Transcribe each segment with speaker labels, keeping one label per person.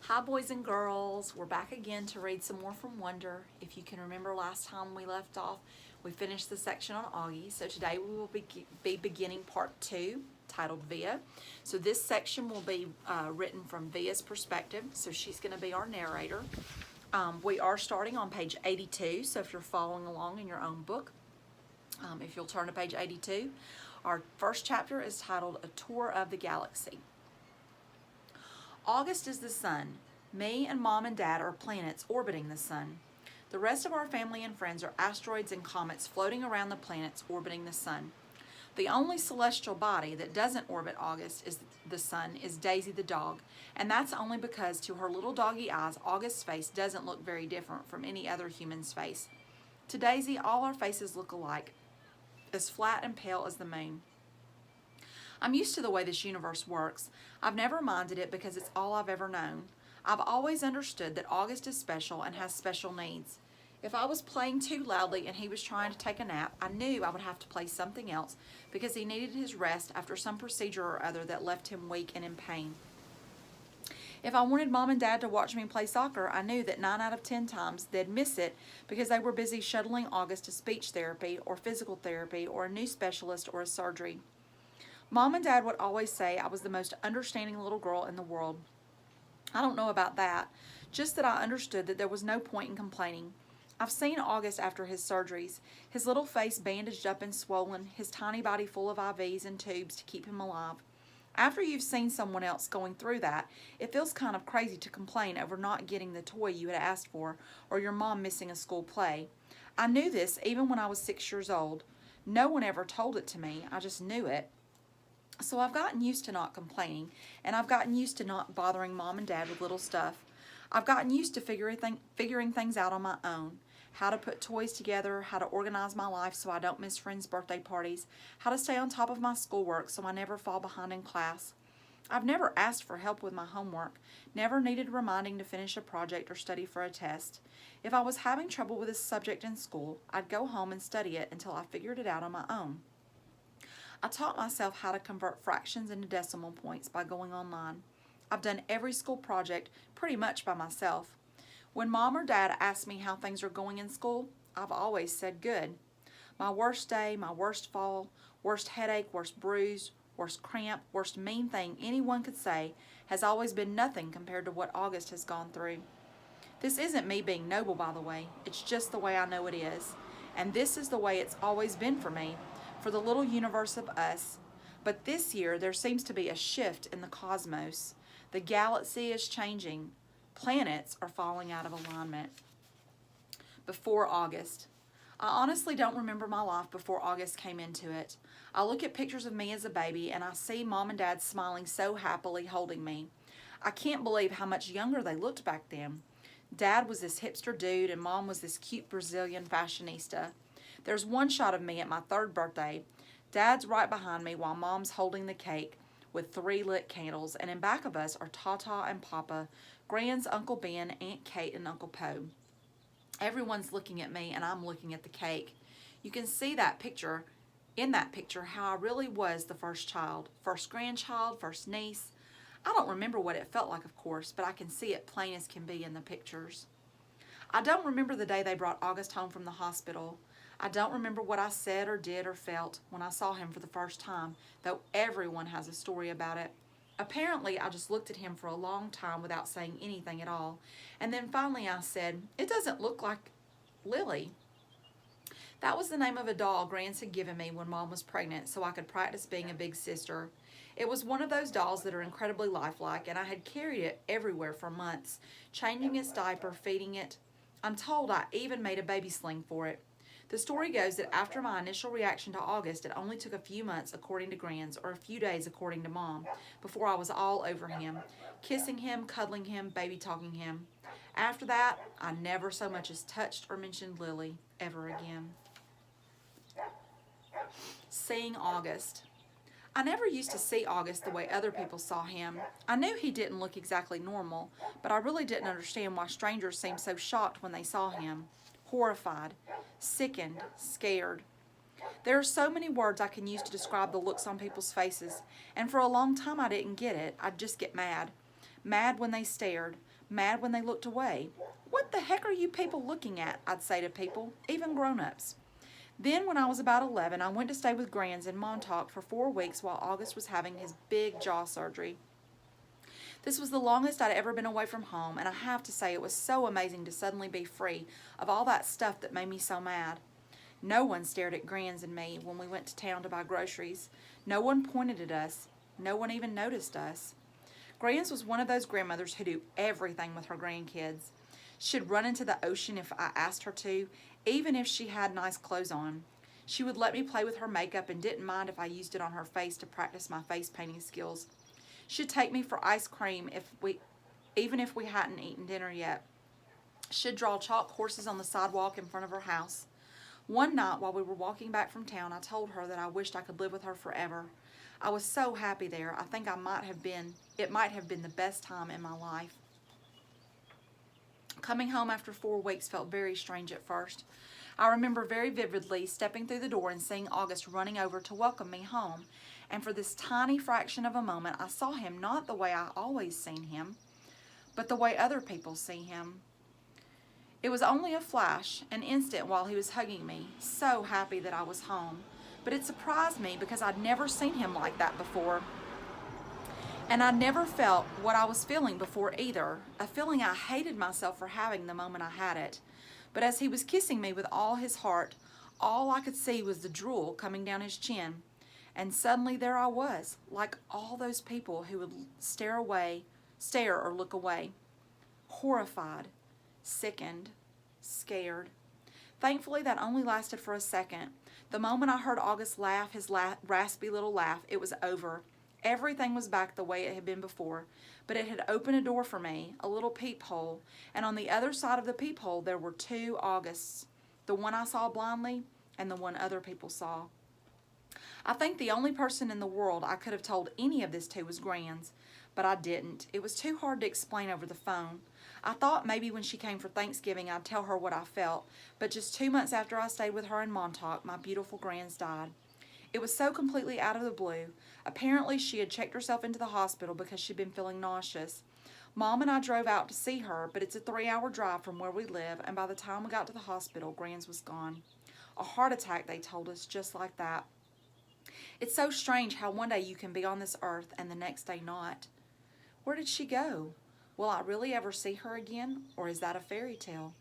Speaker 1: Hi, boys and girls. We're back again to read some more from Wonder. If you can remember last time we left off, we finished the section on Augie. So today we will be beginning part 2, titled Via. So this section will be written from Via's perspective. So she's going to be our narrator. We are starting on page 82. So if you're following along in your own book, if you'll turn to page 82, our first chapter is titled A Tour of the Galaxy. August is the sun. Me and Mom and Dad are planets orbiting the sun. The rest of our family and friends are asteroids and comets floating around the planets orbiting the sun. The only celestial body that doesn't orbit August is the sun is Daisy the dog, and that's only because to her little doggy eyes, August's face doesn't look very different from any other human's face. To Daisy, all our faces look alike, as flat and pale as the moon. I'm used to the way this universe works. I've never minded it because it's all I've ever known. I've always understood that August is special and has special needs. If I was playing too loudly and he was trying to take a nap, I knew I would have to play something else because he needed his rest after some procedure or other that left him weak and in pain. If I wanted Mom and Dad to watch me play soccer, I knew that 9 out of 10 times they'd miss it because they were busy shuttling August to speech therapy or physical therapy or a new specialist or a surgery. Mom and Dad would always say I was the most understanding little girl in the world. I don't know about that, just that I understood that there was no point in complaining. I've seen August after his surgeries, his little face bandaged up and swollen, his tiny body full of IVs and tubes to keep him alive. After you've seen someone else going through that, it feels kind of crazy to complain over not getting the toy you had asked for or your mom missing a school play. I knew this even when I was 6 years old. No one ever told it to me, I just knew it. So I've gotten used to not complaining, and I've gotten used to not bothering Mom and Dad with little stuff. I've gotten used to figuring things out on my own. How to put toys together, how to organize my life so I don't miss friends' birthday parties, how to stay on top of my schoolwork so I never fall behind in class. I've never asked for help with my homework, never needed reminding to finish a project or study for a test. If I was having trouble with a subject in school, I'd go home and study it until I figured it out on my own. I taught myself how to convert fractions into decimal points by going online. I've done every school project pretty much by myself. When Mom or Dad ask me how things are going in school, I've always said good. My worst day, my worst fall, worst headache, worst bruise, worst cramp, worst mean thing anyone could say has always been nothing compared to what August has gone through. This isn't me being noble, by the way. It's just the way I know it is. And this is the way it's always been for me, for the little universe of us. But this year, there seems to be a shift in the cosmos. The galaxy is changing. Planets are falling out of alignment. Before August. I honestly don't remember my life before August came into it. I look at pictures of me as a baby and I see Mom and Dad smiling so happily holding me. I can't believe how much younger they looked back then. Dad was this hipster dude and Mom was this cute Brazilian fashionista. There's one shot of me at my 3rd birthday. Dad's right behind me while Mom's holding the cake with 3 lit candles, and in back of us are Tata and Papa, Gran's Uncle Ben, Aunt Kate, and Uncle Poe. Everyone's looking at me and I'm looking at the cake. You can see in that picture, how I really was the first child, first grandchild, first niece. I don't remember what it felt like, of course, but I can see it plain as can be in the pictures. I don't remember the day they brought August home from the hospital. I don't remember what I said or did or felt when I saw him for the first time, though everyone has a story about it. Apparently, I just looked at him for a long time without saying anything at all, and then finally I said, "It doesn't look like Lily." That was the name of a doll Grans had given me when Mom was pregnant so I could practice being a big sister. It was one of those dolls that are incredibly lifelike, and I had carried it everywhere for months, changing its diaper, feeding it. I'm told I even made a baby sling for it. The story goes that after my initial reaction to August, it only took a few months, according to Grans, or a few days, according to Mom, before I was all over him, kissing him, cuddling him, baby talking him. After that, I never so much as touched or mentioned Lily ever again. Seeing August. I never used to see August the way other people saw him. I knew he didn't look exactly normal, but I really didn't understand why strangers seemed so shocked when they saw him. Horrified, sickened, scared. There are so many words I can use to describe the looks on people's faces, and for a long time I didn't get it. I'd just get mad. mad when they stared, mad when they looked away. What the heck are you people looking at? I'd say to people, even grown-ups. Then, when I was about 11, I went to stay with Grands in Montauk for 4 weeks while August was having his big jaw surgery. This was the longest I'd ever been away from home, and I have to say it was so amazing to suddenly be free of all that stuff that made me so mad. No one stared at Grands and me when we went to town to buy groceries. No one pointed at us. No one even noticed us. Grands was one of those grandmothers who do everything with her grandkids. She'd run into the ocean if I asked her to, even if she had nice clothes on. She would let me play with her makeup and didn't mind if I used it on her face to practice my face painting skills. She'd take me for ice cream even if we hadn't eaten dinner yet. She'd draw chalk horses on the sidewalk in front of her house. One night while we were walking back from town, I told her that I wished I could live with her forever. I was so happy there. I think it might have been the best time in my life. Coming home after 4 weeks felt very strange at first. I remember very vividly stepping through the door and seeing August running over to welcome me home. And for this tiny fraction of a moment, I saw him not the way I always seen him, but the way other people see him. It was only a flash, an instant while he was hugging me, so happy that I was home. But it surprised me because I'd never seen him like that before. And I never felt what I was feeling before either, a feeling I hated myself for having the moment I had it. But as he was kissing me with all his heart, all I could see was the drool coming down his chin. And suddenly there I was, like all those people who would stare or look away. Horrified, sickened, scared. Thankfully, that only lasted for a second. The moment I heard August laugh, his raspy little laugh, it was over. Everything was back the way it had been before, but it had opened a door for me, a little peephole, and on the other side of the peephole there were 2 Augusts, the one I saw blindly and the one other people saw. I think the only person in the world I could have told any of this to was Grands, but I didn't. It was too hard to explain over the phone. I thought maybe when she came for Thanksgiving I'd tell her what I felt, but just 2 months after I stayed with her in Montauk, my beautiful Grands died. It was so completely out of the blue. Apparently she had checked herself into the hospital because she'd been feeling nauseous. Mom and I drove out to see her, but it's a 3-hour drive from where we live, and by the time we got to the hospital, Grands was gone. A heart attack, they told us, just like that. It's so strange how one day you can be on this earth and the next day not. Where did she go? Will I really ever see her again, or is that a fairy tale?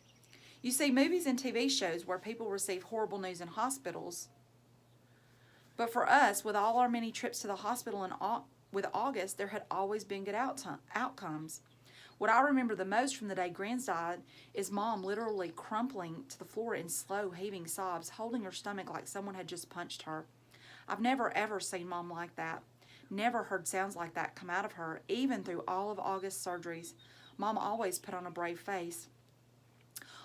Speaker 1: You see movies and TV shows where people receive horrible news in hospitals. But for us, with all our many trips to the hospital and with August, there had always been good outcomes. What I remember the most from the day Grands died is Mom literally crumpling to the floor in slow, heaving sobs, holding her stomach like someone had just punched her. I've never ever seen Mom like that. Never heard sounds like that come out of her, even through all of August's surgeries. Mom always put on a brave face.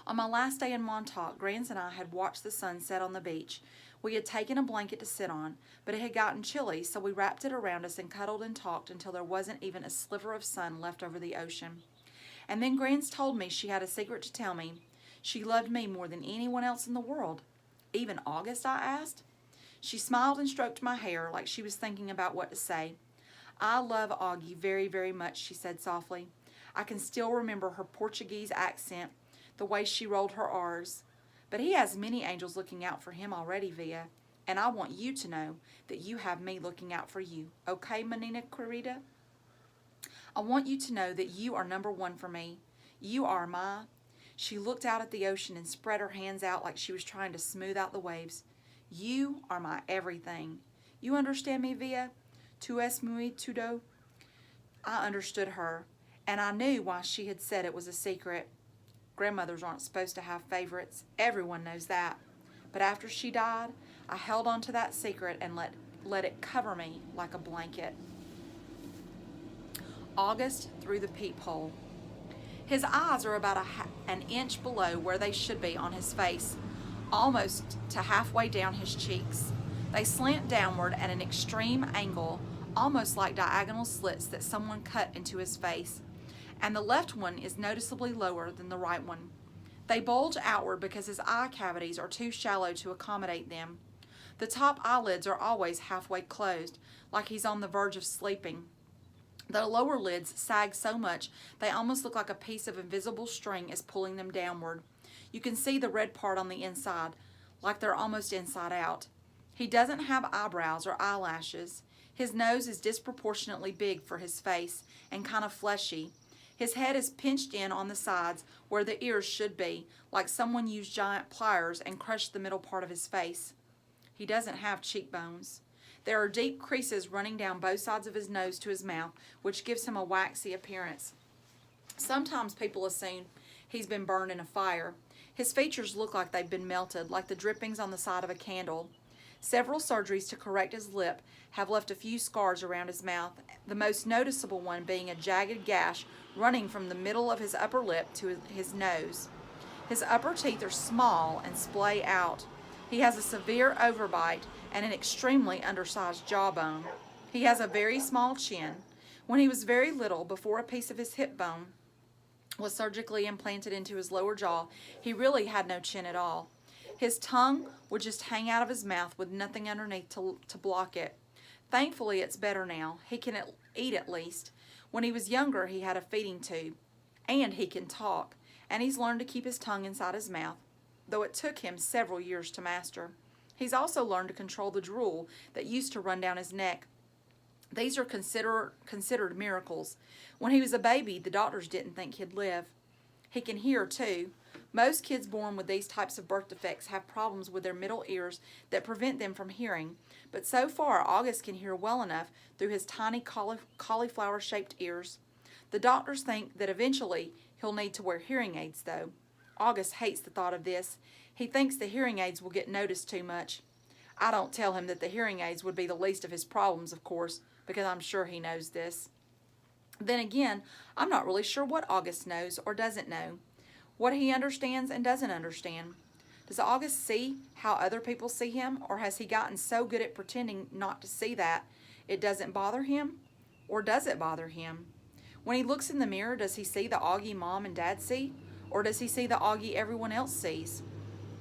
Speaker 1: On my last day in Montauk, Grands and I had watched the sun set on the beach. We had taken a blanket to sit on, but it had gotten chilly, so we wrapped it around us and cuddled and talked until there wasn't even a sliver of sun left over the ocean. And then Grands told me she had a secret to tell me. She loved me more than anyone else in the world. Even August, I asked. She smiled and stroked my hair like she was thinking about what to say. I love Augie very, very much, she said softly. I can still remember her Portuguese accent, the way she rolled her R's. But he has many angels looking out for him already, Via. And I want you to know that you have me looking out for you. Okay, Menina querida? I want you to know that you are number 1 for me. You are my... She looked out at the ocean and spread her hands out like she was trying to smooth out the waves. You are my everything. You understand me, Via? Tu es muy todo. I understood her, and I knew why she had said it was a secret. Grandmothers aren't supposed to have favorites. Everyone knows that. But after she died, I held on to that secret and let it cover me like a blanket. August through the peephole. His eyes are about an inch below where they should be on his face, almost to halfway down his cheeks. They slant downward at an extreme angle, almost like diagonal slits that someone cut into his face. And the left one is noticeably lower than the right one. They bulge outward because his eye cavities are too shallow to accommodate them. The top eyelids are always halfway closed, like he's on the verge of sleeping. The lower lids sag so much they almost look like a piece of invisible string is pulling them downward. You can see the red part on the inside, like they're almost inside out. He doesn't have eyebrows or eyelashes. His nose is disproportionately big for his face and kind of fleshy. His head is pinched in on the sides where the ears should be, like someone used giant pliers and crushed the middle part of his face. He doesn't have cheekbones. There are deep creases running down both sides of his nose to his mouth, which gives him a waxy appearance. Sometimes people assume he's been burned in a fire. His features look like they've been melted, like the drippings on the side of a candle. Several surgeries to correct his lip have left a few scars around his mouth, the most noticeable one being a jagged gash running from the middle of his upper lip to his nose. His upper teeth are small and splay out. He has a severe overbite and an extremely undersized jawbone. He has a very small chin. When he was very little, before a piece of his hip bone was surgically implanted into his lower jaw, he really had no chin at all. His tongue would just hang out of his mouth with nothing underneath to block it. Thankfully, it's better now. He can eat at least. When he was younger, he had a feeding tube. And he can talk. And he's learned to keep his tongue inside his mouth, though it took him several years to master. He's also learned to control the drool that used to run down his neck. These are considered miracles. When he was a baby, the doctors didn't think he'd live. He can hear, too. Most kids born with these types of birth defects have problems with their middle ears that prevent them from hearing, but so far August can hear well enough through his tiny cauliflower-shaped ears. The doctors think that eventually he'll need to wear hearing aids, though. August hates the thought of this. He thinks the hearing aids will get noticed too much. I don't tell him that the hearing aids would be the least of his problems, of course, because I'm sure he knows this. Then again, I'm not really sure what August knows or doesn't know, what he understands and doesn't understand. Does August see how other people see him, or has he gotten so good at pretending not to see that it doesn't bother him? Or does it bother him? When he looks in the mirror, does he see the Augie Mom and Dad see? Or does he see the Augie everyone else sees?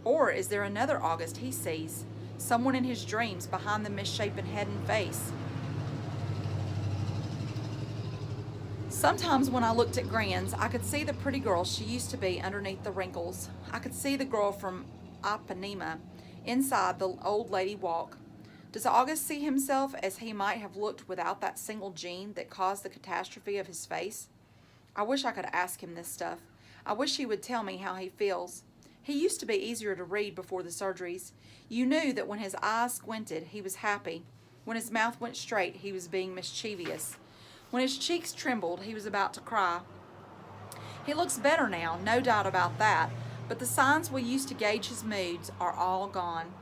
Speaker 1: Or is there another August he sees? Someone in his dreams behind the misshapen head and face? Sometimes when I looked at Gran's, I could see the pretty girl she used to be underneath the wrinkles. I could see the girl from Ipanema inside the old lady walk. Does August see himself as he might have looked without that single gene that caused the catastrophe of his face? I wish I could ask him this stuff. I wish he would tell me how he feels. He used to be easier to read before the surgeries. You knew that when his eyes squinted, he was happy. When his mouth went straight, he was being mischievous. When his cheeks trembled, he was about to cry. He looks better now, no doubt about that, but the signs we used to gauge his moods are all gone.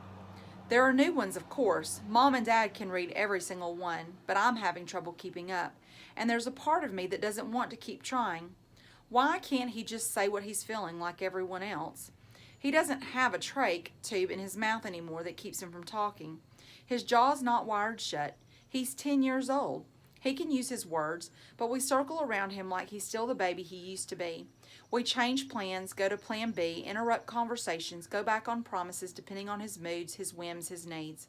Speaker 1: There are new ones, of course. Mom and Dad can read every single one, but I'm having trouble keeping up, and there's a part of me that doesn't want to keep trying. Why can't he just say what he's feeling like everyone else? He doesn't have a trach tube in his mouth anymore that keeps him from talking. His jaw's not wired shut. He's 10 years old. He can use his words, but we circle around him like he's still the baby he used to be. We change plans, go to plan B, interrupt conversations, go back on promises depending on his moods, his whims, his needs.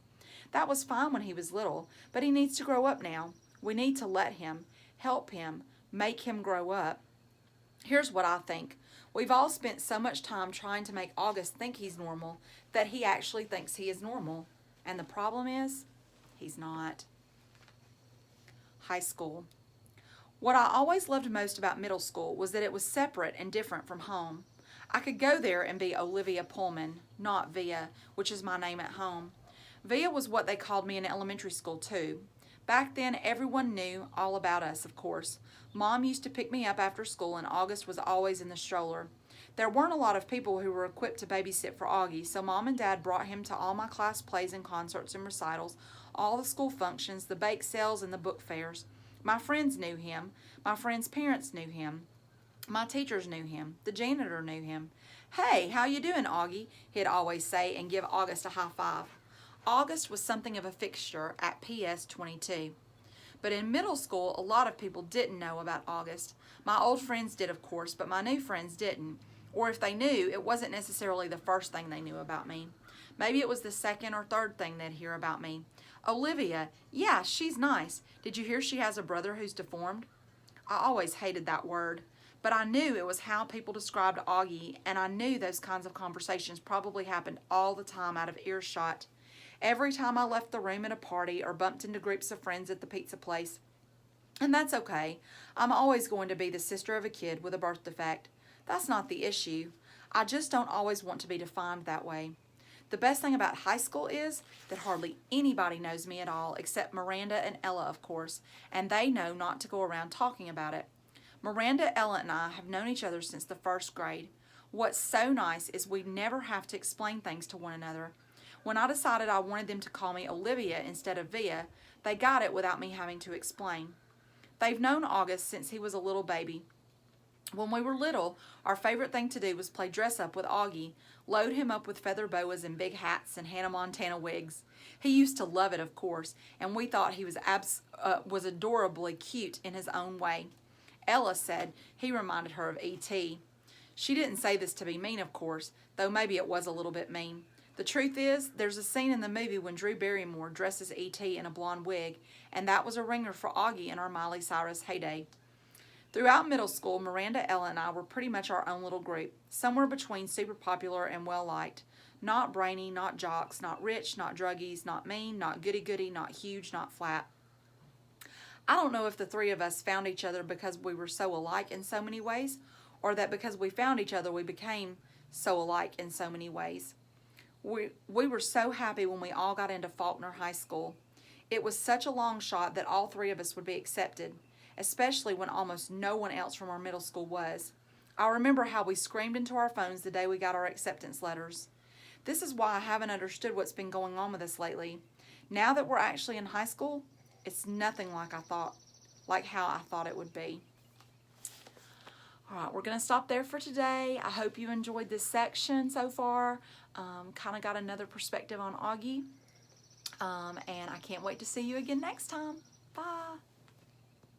Speaker 1: That was fine when he was little, but he needs to grow up now. We need to let him, help him, make him grow up. Here's what I think. We've all spent so much time trying to make August think he's normal that he actually thinks he is normal. And the problem is, he's not. High school. What I always loved most about middle school was that it was separate and different from home. I could go there and be Olivia Pullman, not Via, which is my name at home. Via was what they called me in elementary school too. Back then, everyone knew all about us, of course. Mom used to pick me up after school, and August was always in the stroller. There weren't a lot of people who were equipped to babysit for Augie, so Mom and Dad brought him to all my class plays and concerts and recitals, all the school functions, the bake sales, and the book fairs. My friends knew him. My friends' parents knew him. My teachers knew him. The janitor knew him. "Hey, how you doing, Augie?" he'd always say and give August a high five. August was something of a fixture at PS 22. But in middle school, a lot of people didn't know about August. My old friends did, of course, but my new friends didn't. Or if they knew, it wasn't necessarily the first thing they knew about me. Maybe it was the second or third thing they'd hear about me. Olivia, yeah, she's nice. Did you hear she has a brother who's deformed? I always hated that word, but I knew it was how people described Augie, and I knew those kinds of conversations probably happened all the time out of earshot. Every time I left the room at a party or bumped into groups of friends at the pizza place. And that's okay. I'm always going to be the sister of a kid with a birth defect. That's not the issue. I just don't always want to be defined that way. The best thing about high school is that hardly anybody knows me at all except Miranda and Ella, of course, and they know not to go around talking about it. Miranda, Ella, and I have known each other since the first grade. What's so nice is we never have to explain things to one another. When I decided I wanted them to call me Olivia instead of Via, they got it without me having to explain. They've known August since he was a little baby. When we were little, our favorite thing to do was play dress up with Augie, load him up with feather boas and big hats and Hannah Montana wigs. He used to love it, of course, and we thought he was adorably cute in his own way. Ella said he reminded her of E.T. She didn't say this to be mean, of course, though maybe it was a little bit mean. The truth is, there's a scene in the movie when Drew Barrymore dresses E.T. in a blonde wig, and that was a ringer for Augie in our Miley Cyrus heyday. Throughout middle school, Miranda, Ella, and I were pretty much our own little group, somewhere between super popular and well-liked. Not brainy, not jocks, not rich, not druggies, not mean, not goody-goody, not huge, not flat. I don't know if the three of us found each other because we were so alike in so many ways, or that because we found each other we became so alike in so many ways. We were so happy when we all got into Faulkner High School. It was such a long shot that all three of us would be accepted, especially when almost no one else from our middle school was. I remember how we screamed into our phones the day we got our acceptance letters. This is why I haven't understood what's been going on with us lately. Now that we're actually in high school, it's nothing like how I thought it would be. All right, we're going to stop there for today. I hope you enjoyed this section so far. Kind of got another perspective on Augie. And I can't wait to see you again next time. Bye.